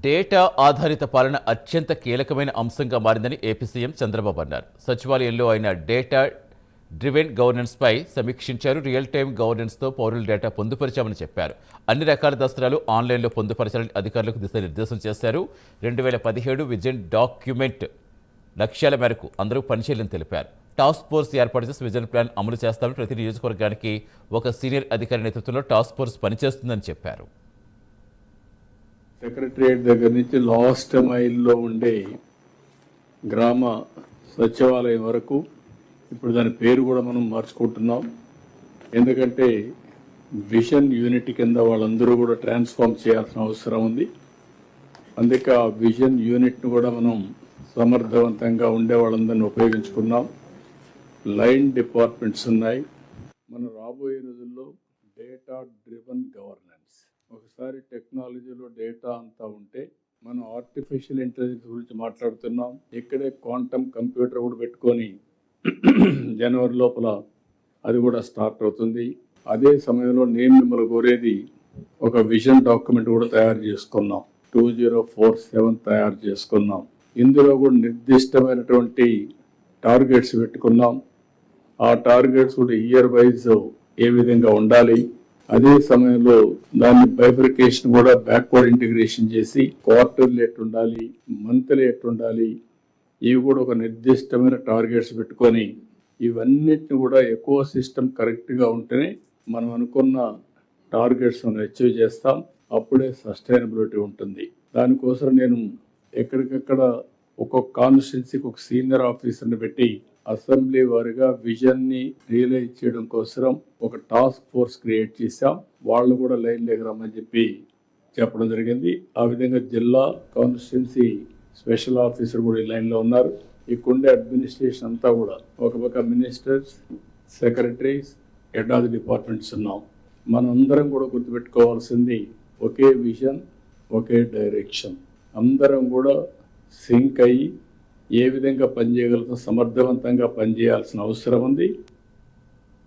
Data ఆధారిత పాలన అత్యంత కీలకమైన అంశంగా మారిందని ఏపీ సీఎం చంద్రబాబు అన్నారు. సచివాలయంలో ఆయన డేటా డ్రివెన్ గవర్నెన్స్పై సమీక్షించారు. రియల్ టైం గవర్నెన్స్తో పౌరుల డేటా పొందుపరిచామని చెప్పారు. అన్ని రకాల దస్త్రాలు ఆన్లైన్లో పొందుపరచాలని అధికారులకు దిశానిర్దేశం చేశారు. 2017 విజన్ డాక్యుమెంట్ లక్ష్యాల మేరకు అందరూ పనిచేయాలని తెలిపారు. టాస్క్ ఫోర్స్ ఏర్పాటు చేసి విజన్ ప్లాన్ అమలు చేస్తామని, ప్రతి నియోజకవర్గానికి ఒక సీనియర్ అధికారి నేతృత్వంలో టాస్క్ ఫోర్స్ పనిచేస్తుందని చెప్పారు. సెక్రటరియట్ దగ్గర నుంచి లాస్ట్ మైల్లో ఉండే గ్రామ సచివాలయం వరకు ఇప్పుడు దాని పేరు కూడా మనం మార్చుకుంటున్నాం. ఎందుకంటే విజన్ యూనిట్ కింద వాళ్ళందరూ కూడా ట్రాన్స్ఫార్మ్ చేయాల్సిన అవసరం ఉంది. అందుకే ఆ విజన్ యూనిట్ను కూడా మనం సమర్థవంతంగా ఉండే వాళ్ళందరినీ ఉపయోగించుకున్నాం. లైన్ డిపార్ట్మెంట్స్ ఉన్నాయి. మనం రాబోయే రోజుల్లో డేటా డ్రివెన్ గవర్నెన్స్, ఒకసారి టెక్నాలజీలో డేటా అంతా ఉంటే మనం ఆర్టిఫిషియల్ ఇంటెలిజెన్స్ గురించి మాట్లాడుతున్నాం. ఇక్కడే క్వాంటమ్ కంప్యూటర్ కూడా పెట్టుకొని జనవరి లోపల అది కూడా స్టార్ట్ అవుతుంది. అదే సమయంలో నేను మిమ్మల్ని కోరేది ఒక విజన్ డాక్యుమెంట్ కూడా తయారు చేసుకున్నాం. 2047 తయారు చేసుకున్నాం. ఇందులో కూడా నిర్దిష్టమైనటువంటి టార్గెట్స్ పెట్టుకున్నాం. ఆ టార్గెట్స్ కూడా ఇయర్ వైజ్ ఏ విధంగా ఉండాలి, అదే సమయంలో దాన్ని బైఫర్కేషన్ కూడా బ్యాక్వర్డ్ ఇంటిగ్రేషన్ చేసి క్వార్టర్లీ ఎట్టుండాలి, మంత్లీ ఎట్టుండాలి, ఇవి కూడా ఒక నిర్దిష్టమైన టార్గెట్స్ పెట్టుకొని ఇవన్నిటిని కూడా ఎకో సిస్టమ్ కరెక్ట్గా ఉంటేనే మనం అనుకున్న టార్గెట్స్ మనం అచీవ్ చేస్తాం. అప్పుడే సస్టైనబిలిటీ ఉంటుంది. దానికోసం నేను ఎక్కడికక్కడ ఒక్కొక్క కాన్స్టిట్యున్సీకి ఒక సీనియర్ ఆఫీసర్ని పెట్టి అసెంబ్లీ వారిగా విజన్ని రియలైజ్ చేయడం కోసం ఒక టాస్క్ ఫోర్స్ క్రియేట్ చేశాం. వాళ్ళు కూడా లైన్ దగ్గర రమ్మని చెప్పడం జరిగింది. ఆ విధంగా జిల్లా కాన్స్టిట్యున్సీ స్పెషల్ ఆఫీసర్ కూడా ఈ లైన్లో ఉన్నారు. ఇక్కడుండే అడ్మినిస్ట్రేషన్ అంతా కూడా ఒక పక్క ministers, secretaries, head of the departments ఉన్నాం. మనందరం కూడా గుర్తుపెట్టుకోవాల్సింది ఒకే విజన్, ఒకే డైరెక్షన్. అందరం కూడా సింక్ అయ్యి ఏ విధంగా పనిచేయగలుగుతాం, సమర్థవంతంగా పనిచేయాల్సిన అవసరం ఉంది.